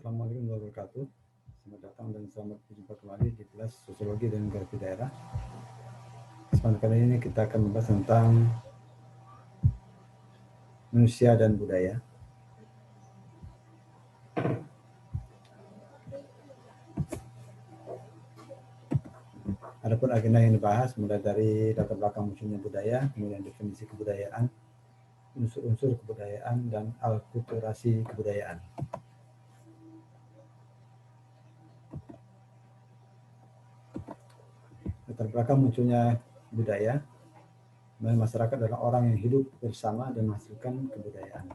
Assalamualaikum warahmatullahi wabarakatuh. Selamat datang dan selamat berjumpa kembali di kelas Sosiologi dan Geografi Daerah. Kesempatan kali ini kita akan membahas tentang manusia dan budaya. Adapun agenda yang dibahas mulai dari latar belakang munculnya budaya, kemudian definisi kebudayaan, unsur-unsur kebudayaan, dan alkulturasi kebudayaan. Latar belakang munculnya budaya, masyarakat adalah orang yang hidup bersama dan menghasilkan kebudayaan.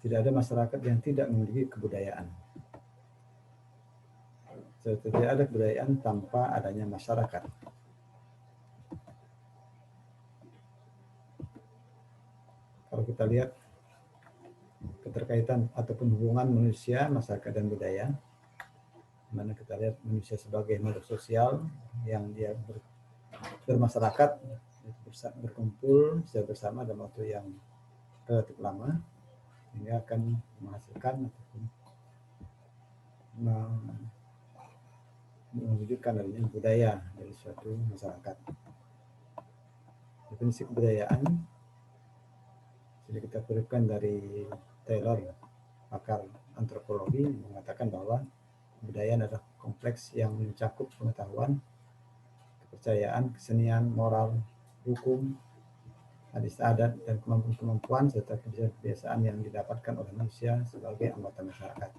Tidak ada masyarakat yang tidak memiliki kebudayaan. Tidak ada kebudayaan tanpa adanya masyarakat. Kalau kita lihat keterkaitan ataupun hubungan manusia, masyarakat, dan budaya, mana kita lihat manusia sebagai makhluk sosial yang dia bermasyarakat, berkumpul secara bersama dalam waktu yang relatif lama, hingga akan menghasilkan ataupun mewujudkan adanya budaya dari suatu masyarakat. Definisi kebudayaan sudah kita berikan dari Taylor, pakar antropologi, mengatakan bahwa kebudayaan adalah kompleks yang mencakup pengetahuan, kepercayaan, kesenian, moral, hukum, adat, dan kemampuan serta kebiasaan yang didapatkan oleh manusia sebagai anggota masyarakat.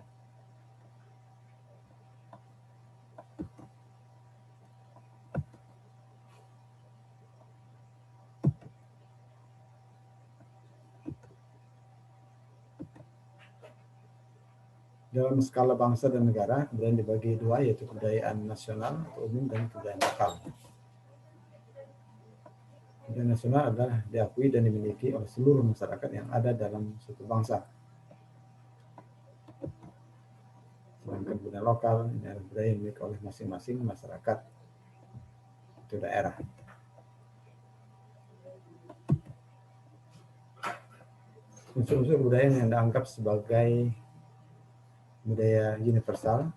Dalam skala bangsa dan negara, kebudayaan dibagi dua, yaitu kebudayaan nasional atau umum dan kebudayaan lokal. Kebudayaan nasional adalah diakui dan dimiliki oleh seluruh masyarakat yang ada dalam suatu bangsa. Sedangkan budaya lokal ini adalah budaya yang dimiliki oleh masing-masing masyarakat atau daerah. Unsur-unsur budaya yang dianggap sebagai budaya universal.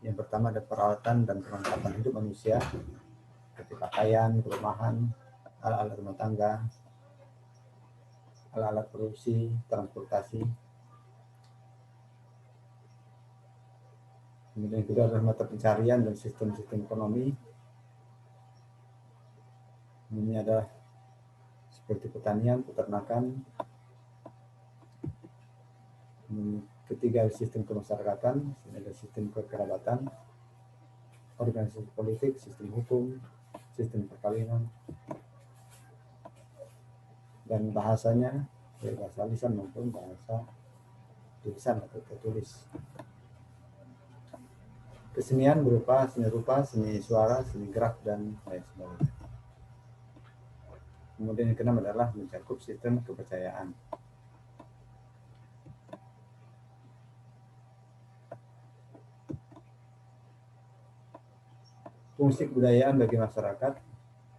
Yang pertama ada peralatan dan perlengkapan hidup manusia, seperti pakaian, perumahan, alat-alat rumah tangga, alat-alat produksi, transportasi. Kemudian kedua adalah mata pencarian dan sistem-sistem ekonomi. Ini adalah seperti pertanian, peternakan. Ketiga sistem kemasyarakatan, ada sistem kekerabatan, organisasi politik, sistem hukum, sistem perkawinan, dan bahasanya, bahasa lisan maupun bahasa tulisan atau tertulis. Kesenian berupa seni rupa, seni suara, seni gerak, dan lain sebagainya. Kemudian yang keenam adalah mencakup sistem kepercayaan. Fungsi kebudayaan bagi masyarakat,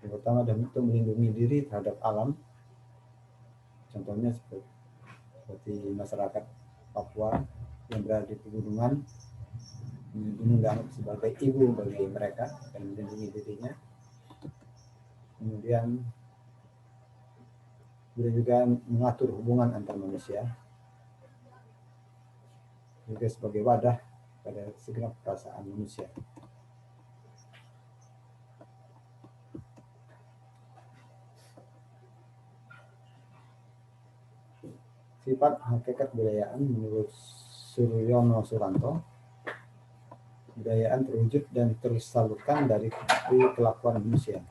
yang pertama adalah untuk melindungi diri terhadap alam. Contohnya seperti masyarakat Papua yang berada di pegunungan, gunung dianggap sebagai ibu bagi mereka dan melindungi dirinya. Kemudian juga mengatur hubungan antar manusia, juga sebagai wadah pada segenap perasaan manusia. Sifat hakikat kebudayaan menurut Suryono Suranto, kebudayaan terwujud dan tersalurkan dari kelakuan manusia.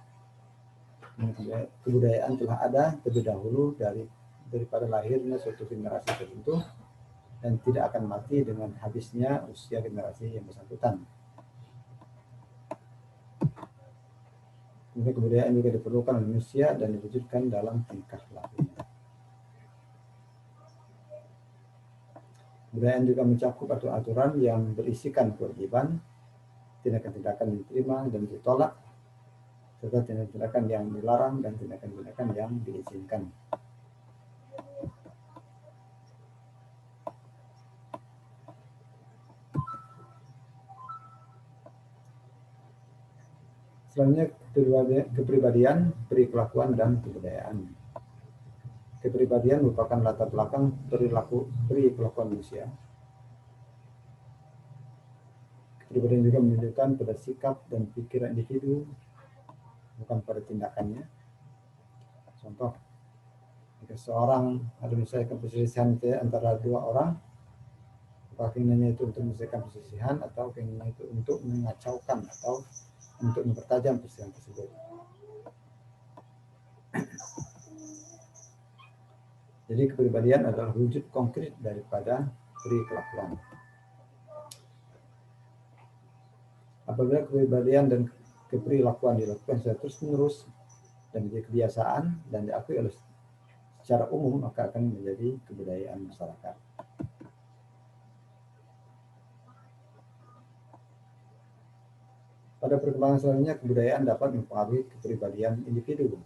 Kebudayaan telah ada terlebih dahulu daripada lahirnya suatu generasi tertentu dan tidak akan mati dengan habisnya usia generasi yang bersangkutan. Kemudian kebudayaan juga diperlukan oleh manusia dan diwujudkan dalam tingkah lakunya. Kebudayaan juga mencakup aturan yang berisikan kewajiban, tindakan-tindakan yang diterima dan ditolak, serta tindakan-tindakan yang dilarang dan tindakan-tindakan yang diizinkan. Selanjutnya kepribadian, perilakuan, dan kebudayaan. Kepribadian merupakan latar belakang perilakuan manusia. Kepribadian juga menunjukkan pada sikap dan pikiran individu, bukan pada tindakannya. Contoh, jika seorang ada misalkan perselisihan antara dua orang, apakah keinginannya itu untuk menyelesaikan perselisihan atau keinginannya itu untuk mengacaukan atau untuk mempertajam perselisihan tersebut. Jadi kepribadian adalah wujud konkret daripada perilakuan. Apabila kepribadian dan keperilakuan dilakukan secara terus-menerus dan menjadi kebiasaan dan diakui oleh secara umum, maka akan menjadi kebudayaan masyarakat. Pada perkembangan selanjutnya, kebudayaan dapat mempengaruhi kepribadian individu.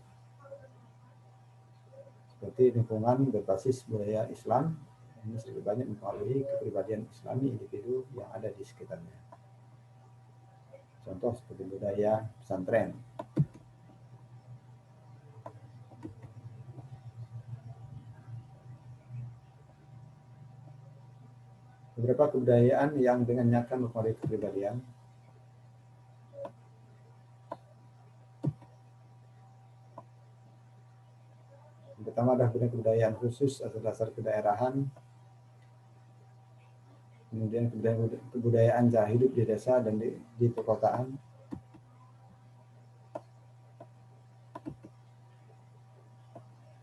Seperti lingkungan berbasis budaya Islam, ini lebih banyak mempengaruhi kepribadian Islami individu yang ada di sekitarnya. Contoh seperti budaya pesantren. Beberapa kebudayaan yang dengan nyata mempengaruhi kepribadian. Yang pertama adalah kebudayaan khusus atau dasar kedaerahan. Kemudian kebudayaan cara hidup di desa dan di perkotaan.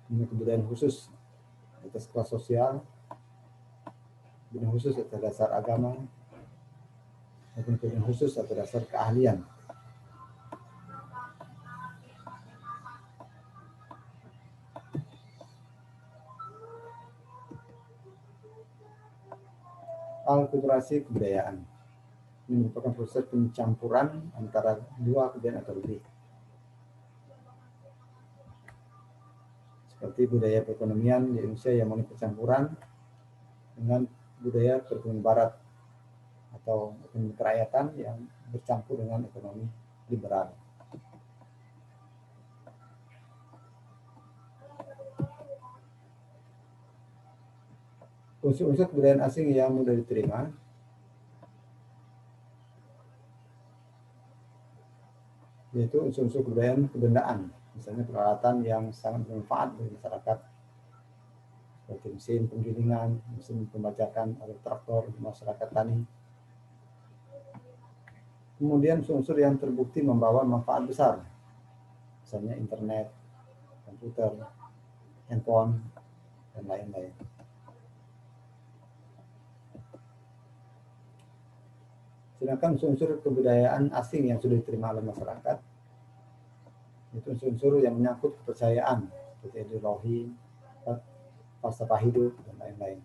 Kemudian kebudayaan khusus atas kelas sosial, kebudayaan khusus atas dasar agama, maupun kebudayaan khusus atas dasar keahlian. Alkulturasi kebudayaan ini merupakan proses pencampuran antara dua kebudayaan atau lebih, seperti budaya perekonomian di Indonesia yang mengalami percampuran dengan budaya perekonomian Barat atau ekonomi kerakyatan yang bercampur dengan ekonomi liberal. Unsur-unsur kebudayaan asing yang mudah diterima yaitu unsur-unsur kebudayaan kebendaan, misalnya peralatan yang sangat bermanfaat bagi masyarakat seperti mesin penggilingan, mesin pembajakan atau traktor di masyarakat tani. Kemudian unsur-unsur yang terbukti membawa manfaat besar, misalnya internet, komputer, handphone, dan lain-lain. Sedangkan unsur-unsur kebudayaan asing yang sudah diterima oleh masyarakat itu unsur-unsur yang menyangkut kepercayaan seperti ideologi, falsafah hidup, dan lain-lain.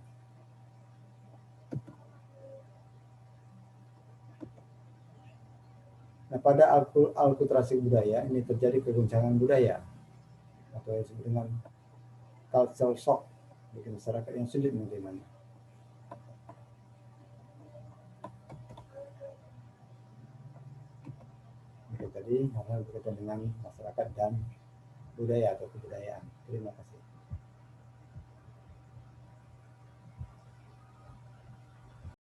Nah, pada alkulturasi budaya ini terjadi kegoncangan budaya atau yang disebut dengan cultural shock bagi masyarakat yang sulit menerimanya. Tadi hal-hal berkaitan dengan masyarakat dan budaya atau kebudayaan. Terima kasih.